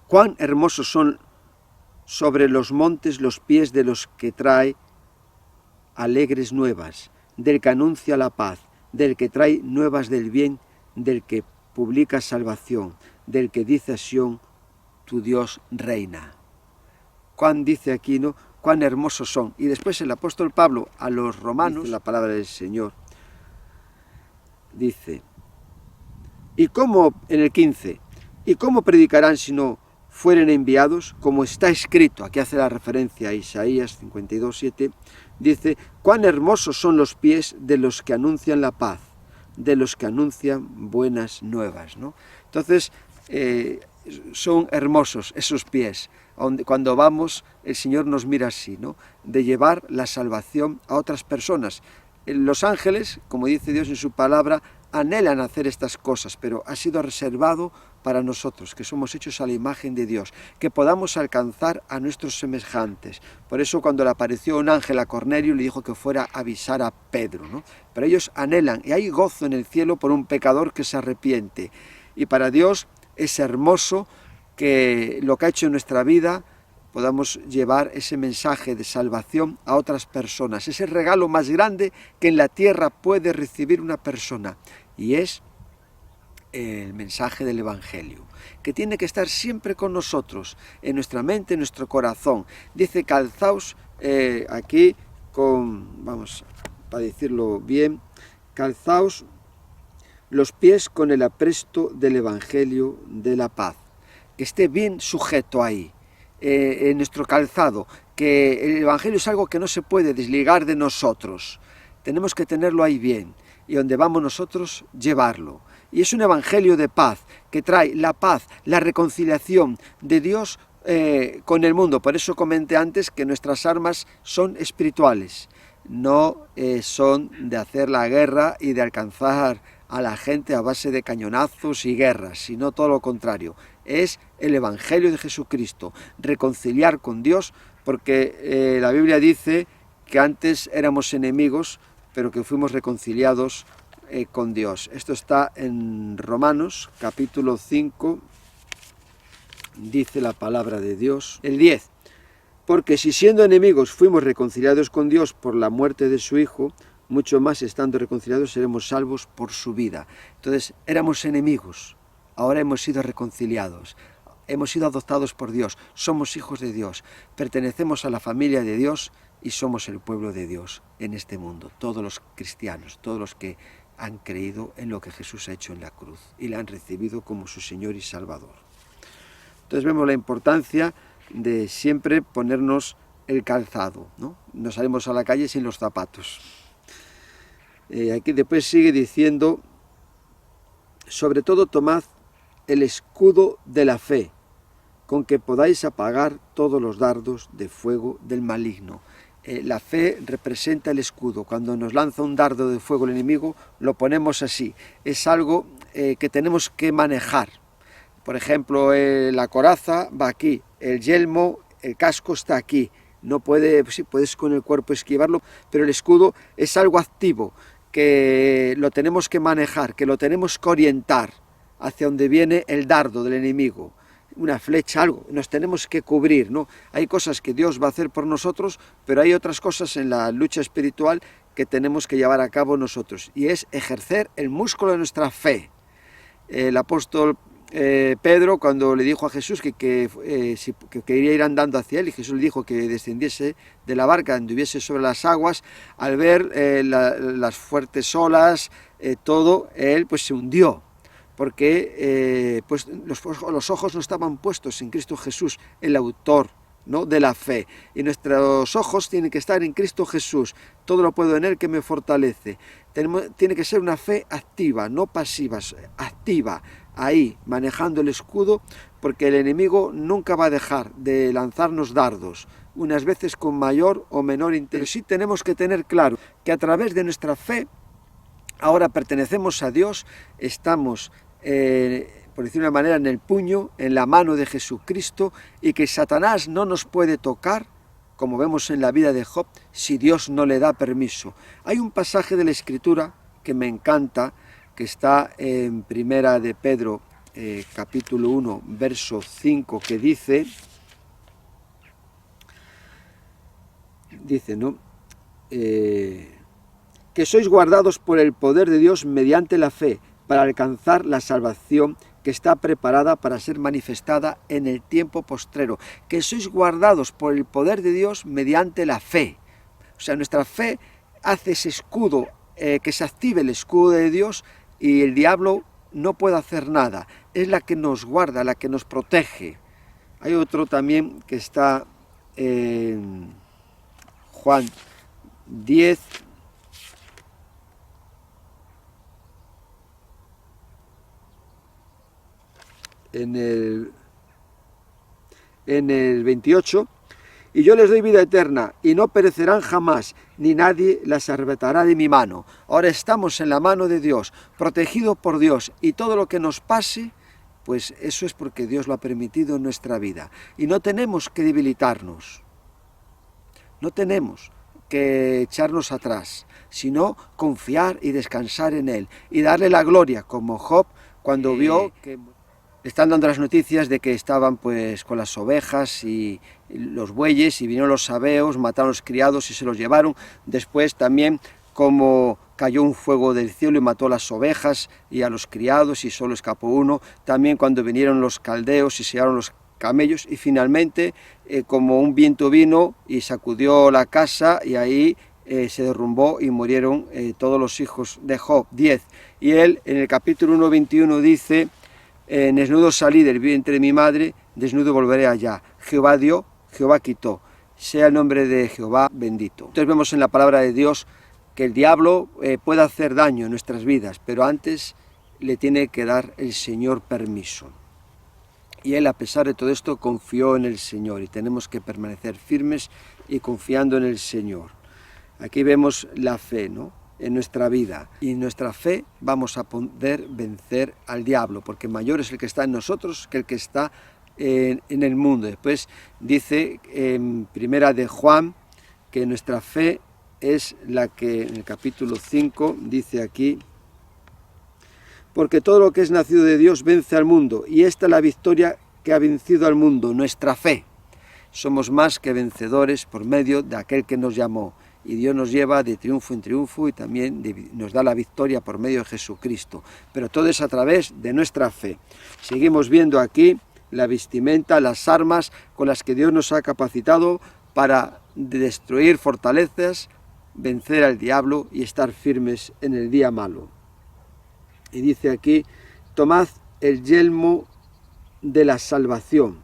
cuán hermosos son sobre los montes los pies de los que trae alegres nuevas, del que anuncia la paz, del que trae nuevas del bien, del que publica salvación, del que dice a Sión: tu Dios reina. Cuán dice aquí, ¿no? Cuán hermosos son. Y después el apóstol Pablo a los romanos, dice la palabra del Señor, dice, y cómo, en el 15, y cómo predicarán si no fueren enviados, como está escrito. Aquí hace la referencia a Isaías 52:7, dice: cuán hermosos son los pies de los que anuncian la paz, de los que anuncian buenas nuevas, ¿no? Entonces, son hermosos esos pies. Cuando vamos, el Señor nos mira así, ¿no? De llevar la salvación a otras personas. Los ángeles, como dice Dios en su palabra, anhelan hacer estas cosas, pero ha sido reservado para nosotros, que somos hechos a la imagen de Dios, que podamos alcanzar a nuestros semejantes. Por eso, cuando le apareció un ángel a Cornelio, le dijo que fuera a avisar a Pedro, ¿no? Pero ellos anhelan, y hay gozo en el cielo por un pecador que se arrepiente. Y para Dios es hermoso que lo que ha hecho en nuestra vida podamos llevar ese mensaje de salvación a otras personas. Es el regalo más grande que en la tierra puede recibir una persona, y es el mensaje del Evangelio, que tiene que estar siempre con nosotros, en nuestra mente, en nuestro corazón. Dice: calzaos, aquí vamos, para decirlo bien, calzaos los pies con el apresto del Evangelio de la paz, que esté bien sujeto ahí, en nuestro calzado, que el Evangelio es algo que no se puede desligar de nosotros, tenemos que tenerlo ahí bien, y donde vamos nosotros, llevarlo. Y es un Evangelio de paz, que trae la paz, la reconciliación de Dios con el mundo. Por eso comenté antes que nuestras armas son espirituales, no son de hacer la guerra y de alcanzar a la gente a base de cañonazos y guerras, sino todo lo contrario. Es el Evangelio de Jesucristo, reconciliar con Dios, porque la Biblia dice que antes éramos enemigos, pero que fuimos reconciliados con Dios. Esto está en Romanos, capítulo 5, dice la palabra de Dios, el 10. Porque si siendo enemigos fuimos reconciliados con Dios por la muerte de su Hijo, mucho más estando reconciliados seremos salvos por su vida. Entonces, éramos enemigos, ahora hemos sido reconciliados, hemos sido adoptados por Dios, somos hijos de Dios, pertenecemos a la familia de Dios y somos el pueblo de Dios en este mundo. Todos los cristianos, todos los que han creído en lo que Jesús ha hecho en la cruz y le han recibido como su Señor y Salvador. Entonces vemos la importancia de siempre ponernos el calzado, ¿no? No salimos a la calle sin los zapatos. Aquí después sigue diciendo, sobre todo tomad el escudo de la fe, con que podáis apagar todos los dardos de fuego del maligno. La fe representa el escudo. Cuando nos lanza un dardo de fuego el enemigo, lo ponemos así. Es algo que tenemos que manejar. Por ejemplo, la coraza va aquí, el yelmo, el casco está aquí. No puede, sí, puedes con el cuerpo esquivarlo, pero el escudo es algo activo, que lo tenemos que manejar, que lo tenemos que orientar hacia donde viene el dardo del enemigo. Una flecha, algo, nos tenemos que cubrir, ¿no? Hay cosas que Dios va a hacer por nosotros, pero hay otras cosas en la lucha espiritual que tenemos que llevar a cabo nosotros, y es ejercer el músculo de nuestra fe. El apóstol Pedro, cuando le dijo a Jesús que quería ir andando hacia él, y Jesús le dijo que descendiese de la barca, anduviese sobre las aguas, al ver las fuertes olas, todo, él pues se hundió, porque pues los ojos no estaban puestos en Cristo Jesús, el autor, ¿no?, de la fe, y nuestros ojos tienen que estar en Cristo Jesús. Todo lo puedo en Él que me fortalece. Tiene que ser una fe activa, no pasiva, activa, ahí, manejando el escudo, porque el enemigo nunca va a dejar de lanzarnos dardos, unas veces con mayor o menor intensidad. Pero sí tenemos que tener claro que a través de nuestra fe, ahora pertenecemos a Dios, estamos, por decir una manera, en el puño, en la mano de Jesucristo, y que Satanás no nos puede tocar, como vemos en la vida de Job, si Dios no le da permiso. Hay un pasaje de la Escritura que me encanta, que está en Primera de Pedro, capítulo 1, verso 5, que dice, ¿no?, que sois guardados por el poder de Dios mediante la fe, para alcanzar la salvación que está preparada para ser manifestada en el tiempo postrero. Que sois guardados por el poder de Dios mediante la fe. O sea, nuestra fe hace ese escudo, que se active el escudo de Dios, y el diablo no puede hacer nada. Es la que nos guarda, la que nos protege. Hay otro también que está en Juan 10, en el 28, y yo les doy vida eterna, y no perecerán jamás, ni nadie las arrebatará de mi mano. Ahora estamos en la mano de Dios, protegidos por Dios, y todo lo que nos pase, pues eso es porque Dios lo ha permitido en nuestra vida. Y no tenemos que debilitarnos, no tenemos que echarnos atrás, sino confiar y descansar en Él, y darle la gloria, como Job, cuando vio que están dando las noticias de que estaban pues con las ovejas y los bueyes, y vinieron los sabeos, mataron a los criados y se los llevaron. Después también como cayó un fuego del cielo y mató a las ovejas y a los criados, y solo escapó uno. También cuando vinieron los caldeos y se llevaron los camellos, y finalmente como un viento vino y sacudió la casa, y ahí se derrumbó y murieron todos los hijos de Job, 10. Y él en el capítulo 1:21 dice: desnudo salí del vientre de mi madre, desnudo volveré allá. Jehová dio, Jehová quitó. Sea el nombre de Jehová bendito. Entonces vemos en la palabra de Dios que el diablo puede hacer daño en nuestras vidas, pero antes le tiene que dar el Señor permiso. Y él, a pesar de todo esto, confió en el Señor, y tenemos que permanecer firmes y confiando en el Señor. Aquí vemos la fe, ¿no?, en nuestra vida, y en nuestra fe vamos a poder vencer al diablo, porque mayor es el que está en nosotros que el que está en el mundo. Después dice en Primera de Juan que nuestra fe es la que, en el capítulo 5, dice aquí: porque todo lo que es nacido de Dios vence al mundo, y esta es la victoria que ha vencido al mundo, nuestra fe. Somos más que vencedores por medio de aquel que nos llamó. Y Dios nos lleva de triunfo en triunfo, y también nos da la victoria por medio de Jesucristo. Pero todo es a través de nuestra fe. Seguimos viendo aquí la vestimenta, las armas con las que Dios nos ha capacitado para destruir fortalezas, vencer al diablo y estar firmes en el día malo. Y dice aquí: tomad el yelmo de la salvación.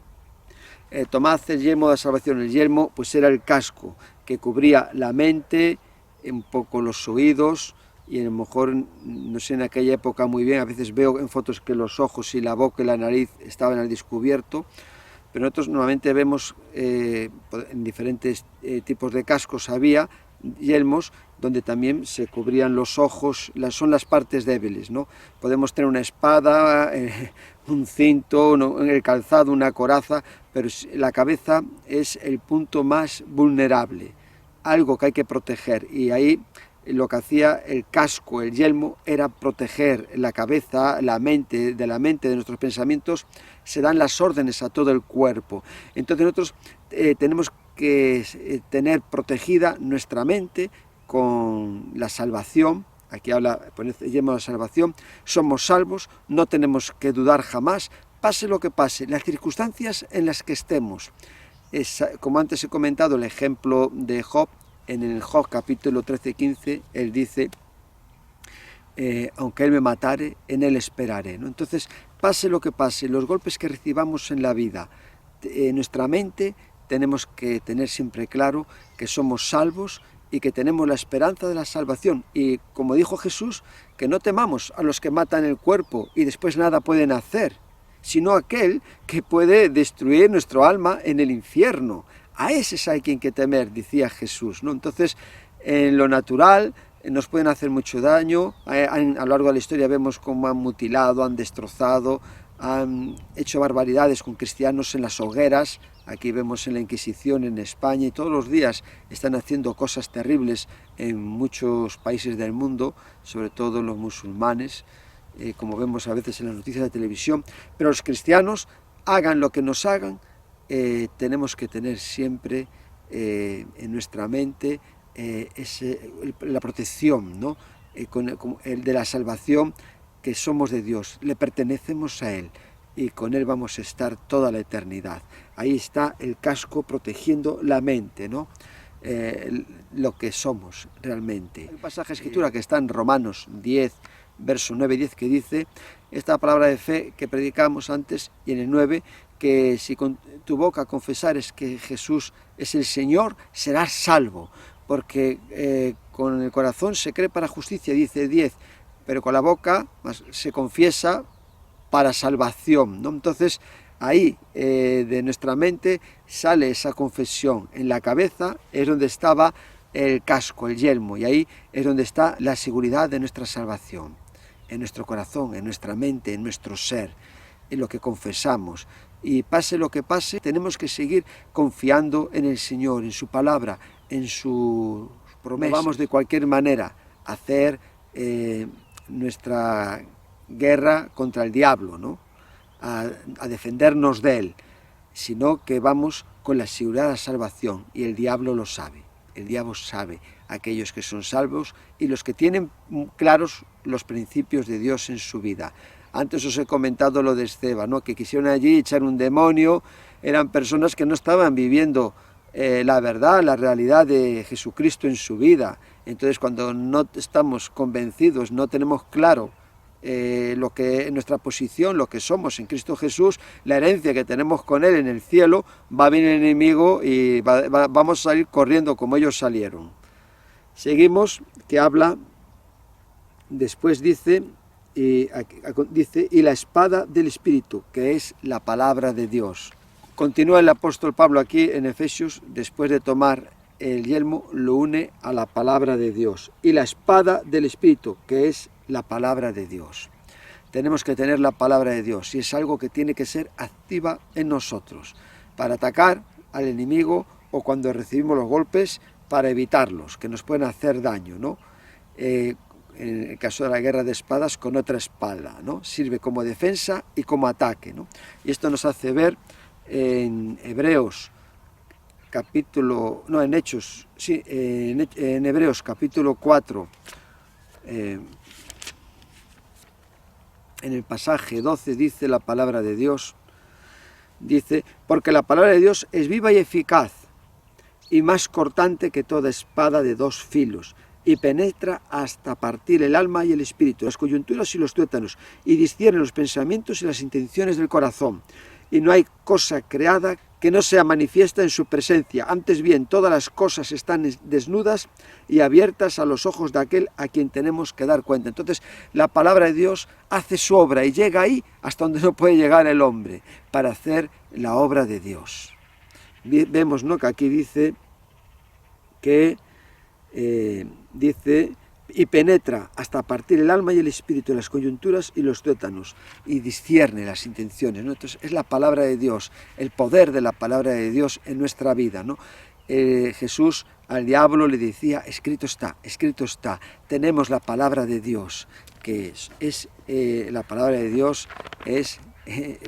tomad el yelmo de la salvación. El yelmo pues era el casco que cubría la mente, un poco los oídos, y a lo mejor, no sé, en aquella época muy bien, a veces veo en fotos que los ojos y la boca y la nariz estaban al descubierto, pero nosotros normalmente vemos en diferentes tipos de cascos había yelmos donde también se cubrían los ojos, son las partes débiles, ¿no? Podemos tener una espada, un cinto, en el calzado una coraza, pero la cabeza es el punto más vulnerable, algo que hay que proteger, y ahí lo que hacía el casco, el yelmo, era proteger la cabeza, la mente, de nuestros pensamientos, se dan las órdenes a todo el cuerpo. Entonces nosotros tenemos que tener protegida nuestra mente con la salvación. Aquí habla, pone el yelmo de la salvación, somos salvos, no tenemos que dudar jamás, pase lo que pase, las circunstancias en las que estemos. Como antes he comentado, el ejemplo de Job, en el Job capítulo 13-15, él dice, aunque él me matare, en él esperaré, ¿no? Entonces, pase lo que pase, los golpes que recibamos en la vida, en nuestra mente tenemos que tener siempre claro que somos salvos y que tenemos la esperanza de la salvación. Y como dijo Jesús, que no temamos a los que matan el cuerpo y después nada pueden hacer, sino aquel que puede destruir nuestro alma en el infierno. A ese hay quien que temer, decía Jesús, ¿no? Entonces, en lo natural nos pueden hacer mucho daño. A lo largo de la historia vemos cómo han mutilado, han destrozado, han hecho barbaridades con cristianos en las hogueras. Aquí vemos en la Inquisición en España, y todos los días están haciendo cosas terribles en muchos países del mundo, sobre todo los musulmanes, como vemos a veces en las noticias de televisión. Pero los cristianos, hagan lo que nos hagan, tenemos que tener siempre en nuestra mente la protección, ¿no? El de la salvación, que somos de Dios, le pertenecemos a Él y con Él vamos a estar toda la eternidad. Ahí está el casco protegiendo la mente, ¿no? Lo que somos realmente. Hay un pasaje de Escritura que está en Romanos 10, verso 9 y 10, que dice, esta palabra de fe que predicamos antes, y en el 9, que si con tu boca confesares que Jesús es el Señor, serás salvo, porque con el corazón se cree para justicia, dice 10, pero con la boca se confiesa para salvación, ¿no? Entonces, ahí de nuestra mente sale esa confesión. En la cabeza es donde estaba el casco, el yelmo, y ahí es donde está la seguridad de nuestra salvación, en nuestro corazón, en nuestra mente, en nuestro ser, en lo que confesamos. Y pase lo que pase, tenemos que seguir confiando en el Señor, en su palabra, en sus promesas. No vamos de cualquier manera a hacer nuestra guerra contra el diablo, ¿no? A defendernos de él, sino que vamos con la seguridad de la salvación, y el diablo lo sabe. El diablo sabe aquellos que son salvos y los que tienen claros los principios de Dios en su vida. Antes os he comentado lo de Esteban, ¿no? Que quisieron allí echar un demonio, eran personas que no estaban viviendo la verdad, la realidad de Jesucristo en su vida. Entonces, cuando no estamos convencidos, no tenemos claro lo que nuestra posición, lo que somos en Cristo Jesús, la herencia que tenemos con Él en el cielo, va a venir el enemigo y vamos a salir corriendo como ellos salieron. Seguimos, que habla, después dice, y la espada del Espíritu, que es la palabra de Dios. Continúa el apóstol Pablo aquí en Efesios, después de tomar el yelmo, lo une a la palabra de Dios. Y la espada del Espíritu, que es la palabra de Dios. Tenemos que tener la palabra de Dios, y es algo que tiene que ser activa en nosotros, para atacar al enemigo, o cuando recibimos los golpes, para evitarlos, que nos pueden hacer daño, ¿no? En el caso de la guerra de espadas, con otra espada, ¿no? Sirve como defensa y como ataque, ¿no? Y esto nos hace ver en Hebreos capítulo, no, en Hechos, sí, en Hebreos capítulo 4, en el pasaje 12 dice la palabra de Dios, dice, porque la palabra de Dios es viva y eficaz, y más cortante que toda espada de dos filos, y penetra hasta partir el alma y el espíritu, las coyunturas y los tuétanos, y discierne los pensamientos y las intenciones del corazón. Y no hay cosa creada que no sea manifiesta en su presencia. Antes bien, todas las cosas están desnudas y abiertas a los ojos de aquel a quien tenemos que dar cuenta. Entonces, la palabra de Dios hace su obra y llega ahí hasta donde no puede llegar el hombre, para hacer la obra de Dios. Vemos, ¿no?, que aquí dice que y penetra hasta partir el alma y el espíritu, las coyunturas y los tuétanos, y discierne las intenciones, ¿no? Entonces es la palabra de Dios, el poder de la palabra de Dios en nuestra vida, ¿no? Jesús al diablo le decía, escrito está, tenemos la palabra de Dios, que la palabra de Dios es,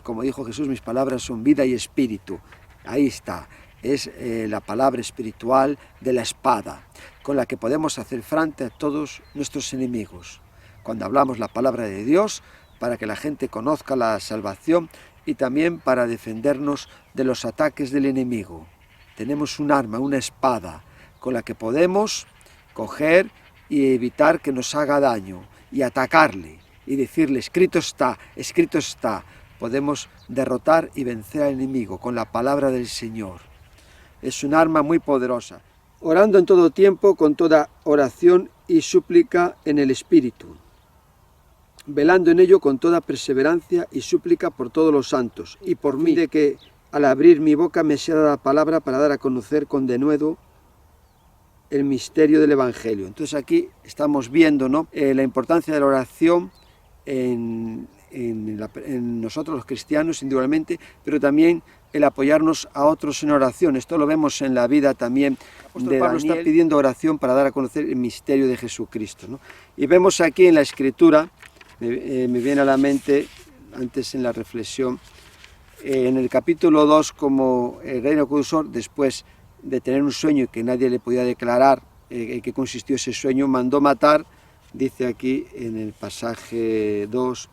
como dijo Jesús, mis palabras son vida y espíritu, ahí está. Es la palabra espiritual de la espada, con la que podemos hacer frente a todos nuestros enemigos. Cuando hablamos la palabra de Dios, para que la gente conozca la salvación y también para defendernos de los ataques del enemigo. Tenemos un arma, una espada, con la que podemos coger y evitar que nos haga daño y atacarle y decirle, escrito está, podemos derrotar y vencer al enemigo con la palabra del Señor. Es un arma muy poderosa. Orando en todo tiempo, con toda oración y súplica en el Espíritu. Velando en ello con toda perseverancia y súplica por todos los santos. Y por mí, de que al abrir mi boca me sea dada la palabra para dar a conocer con denuedo el misterio del Evangelio. Entonces aquí estamos viendo, ¿no?, la importancia de la oración en nosotros los cristianos individualmente, pero también el apoyarnos a otros en oración. Esto lo vemos en la vida también de Pablo. Está pidiendo oración para dar a conocer el misterio de Jesucristo, ¿no? Y vemos aquí en la Escritura, me viene a la mente, antes en la reflexión, en el capítulo 2, como el rey Nabucodonosor, después de tener un sueño y que nadie le podía declarar en qué consistió ese sueño, mandó matar, dice aquí en el pasaje 2,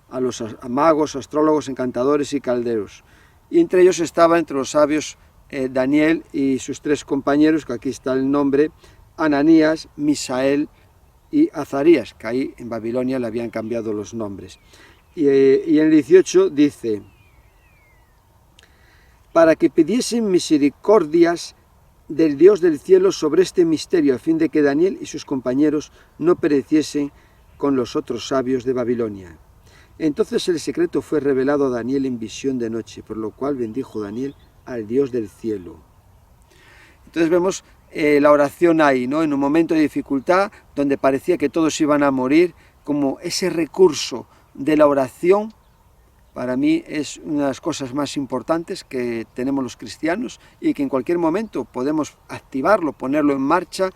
a los magos, astrólogos, encantadores y calderos. Y entre ellos estaba, entre los sabios, Daniel y sus 3 compañeros, que aquí está el nombre, Ananías, Misael y Azarías, que ahí en Babilonia le habían cambiado los nombres. Y en el 18 dice, para que pidiesen misericordias del Dios del cielo sobre este misterio, a fin de que Daniel y sus compañeros no pereciesen con los otros sabios de Babilonia. Entonces el secreto fue revelado a Daniel en visión de noche, por lo cual bendijo Daniel al Dios del cielo. Entonces vemos la oración ahí, ¿no?, en un momento de dificultad, donde parecía que todos iban a morir, como ese recurso de la oración, para mí es una de las cosas más importantes que tenemos los cristianos y que en cualquier momento podemos activarlo, ponerlo en marcha.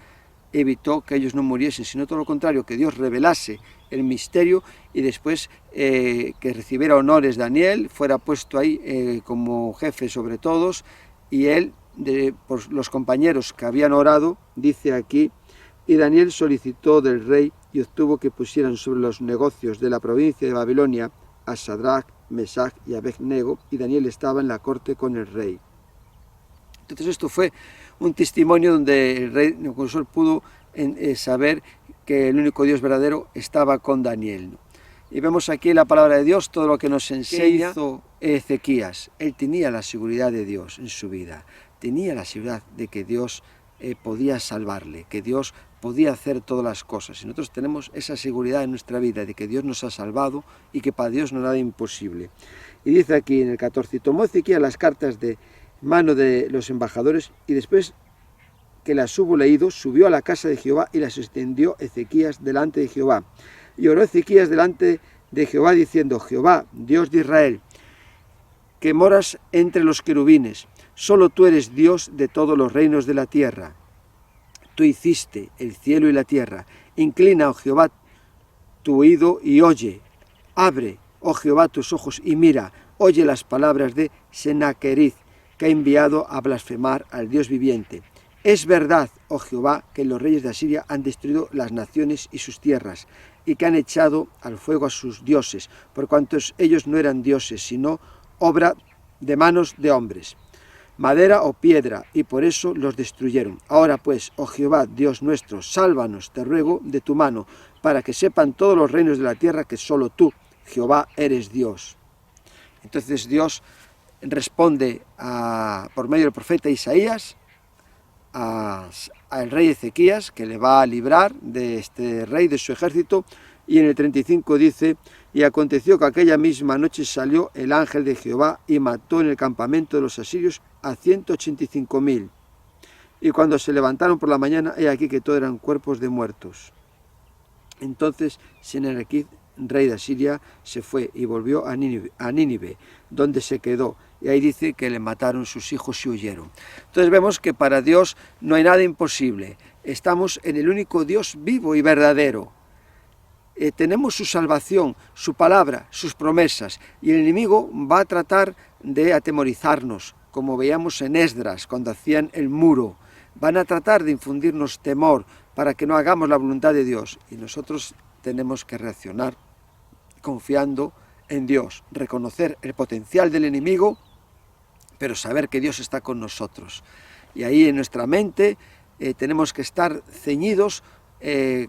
Evitó que ellos no muriesen, sino todo lo contrario, que Dios revelase el misterio y después que recibiera honores Daniel, fuera puesto ahí como jefe sobre todos, y él, por los compañeros que habían orado, dice aquí, y Daniel solicitó del rey y obtuvo que pusieran sobre los negocios de la provincia de Babilonia a Sadrach, Mesach y Abednego, y Daniel estaba en la corte con el rey. Entonces esto fue un testimonio donde el rey Nabucodonosor pudo saber que el único Dios verdadero estaba con Daniel, ¿no? Y vemos aquí la palabra de Dios, todo lo que nos enseña. ¿Qué hizo Ezequías? Él tenía la seguridad de Dios en su vida, tenía la seguridad de que Dios podía salvarle, que Dios podía hacer todas las cosas. Y nosotros tenemos esa seguridad en nuestra vida de que Dios nos ha salvado y que para Dios no hay nada imposible. Y dice aquí en el 14, tomó Ezequías las cartas de mano de los embajadores y después que las hubo leído, subió a la casa de Jehová y las extendió Ezequías delante de Jehová. Y oró Ezequías delante de Jehová diciendo, Jehová, Dios de Israel, que moras entre los querubines, solo tú eres Dios de todos los reinos de la tierra. Tú hiciste el cielo y la tierra. Inclina, oh Jehová, tu oído y oye. Abre, oh Jehová, tus ojos y mira. Oye las palabras de Sennacherib, que ha enviado a blasfemar al Dios viviente. Es verdad, oh Jehová, que los reyes de Asiria han destruido las naciones y sus tierras, y que han echado al fuego a sus dioses, por cuantos ellos no eran dioses, sino obra de manos de hombres, madera o piedra, y por eso los destruyeron. Ahora pues, oh Jehová, Dios nuestro, sálvanos, te ruego, de tu mano, para que sepan todos los reinos de la tierra que solo tú, Jehová, eres Dios. Entonces Dios responde por medio del profeta Isaías al rey Ezequías, que le va a librar de este rey, de su ejército, y en el 35 dice: y aconteció que aquella misma noche salió el ángel de Jehová y mató en el campamento de los asirios a 185.000. Y cuando se levantaron por la mañana, he aquí que todo eran cuerpos de muertos. Entonces Senaquerib, rey de Asiria, se fue y volvió a Nínive, donde se quedó. Y ahí dice que le mataron sus hijos y huyeron. Entonces vemos que para Dios no hay nada imposible. Estamos en el único Dios vivo y verdadero. Tenemos su salvación, su palabra, sus promesas. Y el enemigo va a tratar de atemorizarnos, como veíamos en Esdras, cuando hacían el muro. Van a tratar de infundirnos temor para que no hagamos la voluntad de Dios. Y nosotros tenemos que reaccionar confiando en Dios, reconocer el potencial del enemigo, pero saber que Dios está con nosotros. Y ahí en nuestra mente tenemos que estar ceñidos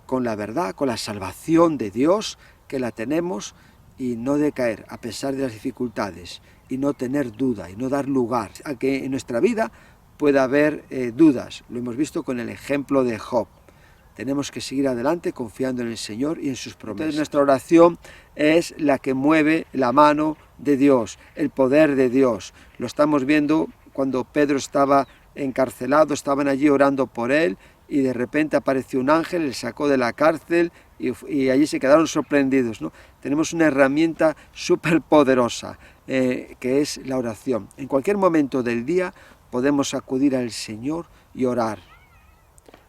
con la verdad, con la salvación de Dios, que la tenemos, y no decaer a pesar de las dificultades, y no tener duda, y no dar lugar a que en nuestra vida pueda haber dudas. Lo hemos visto con el ejemplo de Job. Tenemos que seguir adelante confiando en el Señor y en sus promesas. Entonces, nuestra oración es la que mueve la mano de Dios, el poder de Dios. Lo estamos viendo cuando Pedro estaba encarcelado, estaban allí orando por él, y de repente apareció un ángel, le sacó de la cárcel y allí se quedaron sorprendidos, ¿no? Tenemos una herramienta súper poderosa, que es la oración. En cualquier momento del día podemos acudir al Señor y orar.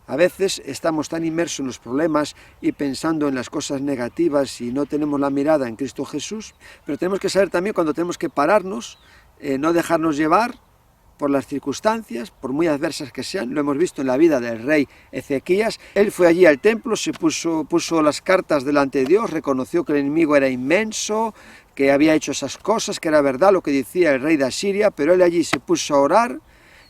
A veces estamos tan inmersos en los problemas y pensando en las cosas negativas y no tenemos la mirada en Cristo Jesús, pero tenemos que saber también cuando tenemos que pararnos, no dejarnos llevar por las circunstancias, por muy adversas que sean. Lo hemos visto en la vida del rey Ezequías. Él fue allí al templo, se puso las cartas delante de Dios, reconoció que el enemigo era inmenso, que había hecho esas cosas, que era verdad lo que decía el rey de Asiria, pero él allí se puso a orar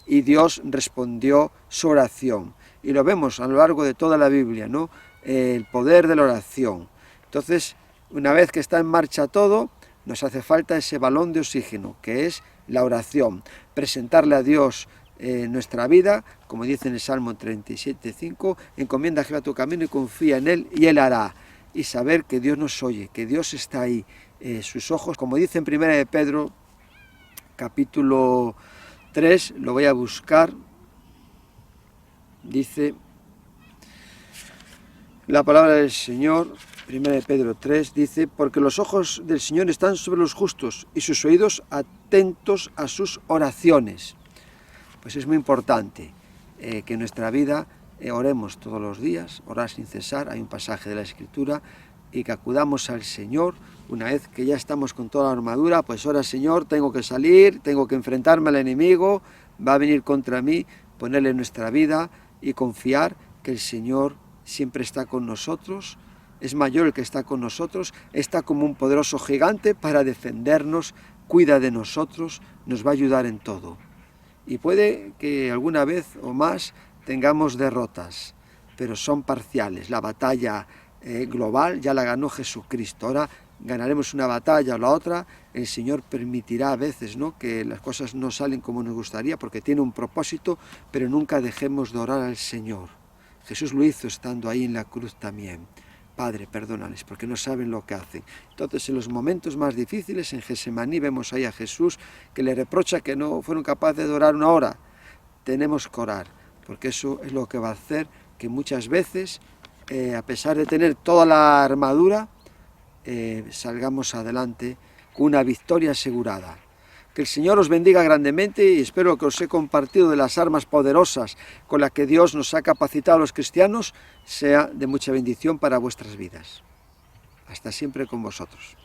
y Dios respondió su oración. Y lo vemos a lo largo de toda la Biblia, ¿no? El poder de la oración. Entonces, una vez que está en marcha todo, nos hace falta ese balón de oxígeno, que es la oración. Presentarle a Dios nuestra vida, como dice en el Salmo 37:5, encomienda a Jehová tu camino y confía en Él, y Él hará. Y saber que Dios nos oye, que Dios está ahí. Sus ojos, como dice en 1 de Pedro, capítulo 3, lo voy a buscar. Dice la palabra del Señor, 1 de Pedro 3, dice: porque los ojos del Señor están sobre los justos y sus oídos atentos a sus oraciones. Pues es muy importante que en nuestra vida oremos todos los días, orar sin cesar. Hay un pasaje de la Escritura, y que acudamos al Señor una vez que ya estamos con toda la armadura. Pues ahora, Señor, tengo que salir, tengo que enfrentarme al enemigo, va a venir contra mí, ponerle nuestra vida y confiar que el Señor siempre está con nosotros, es mayor el que está con nosotros, está como un poderoso gigante para defendernos, cuida de nosotros, nos va a ayudar en todo. Y puede que alguna vez o más tengamos derrotas, pero son parciales. La batalla global ya la ganó Jesucristo. Ahora ganaremos una batalla o la otra. El Señor permitirá a veces, ¿no?, que las cosas no salen como nos gustaría, porque tiene un propósito, pero nunca dejemos de orar al Señor. Jesús lo hizo estando ahí en la cruz también. Padre, perdónales, porque no saben lo que hacen. Entonces, en los momentos más difíciles, en Getsemaní, vemos ahí a Jesús que le reprocha que no fueron capaces de orar una hora. Tenemos que orar, porque eso es lo que va a hacer que muchas veces, a pesar de tener toda la armadura, salgamos adelante con una victoria asegurada. Que el Señor os bendiga grandemente, y espero que os he compartido de las armas poderosas con las que Dios nos ha capacitado a los cristianos, sea de mucha bendición para vuestras vidas. Hasta siempre con vosotros.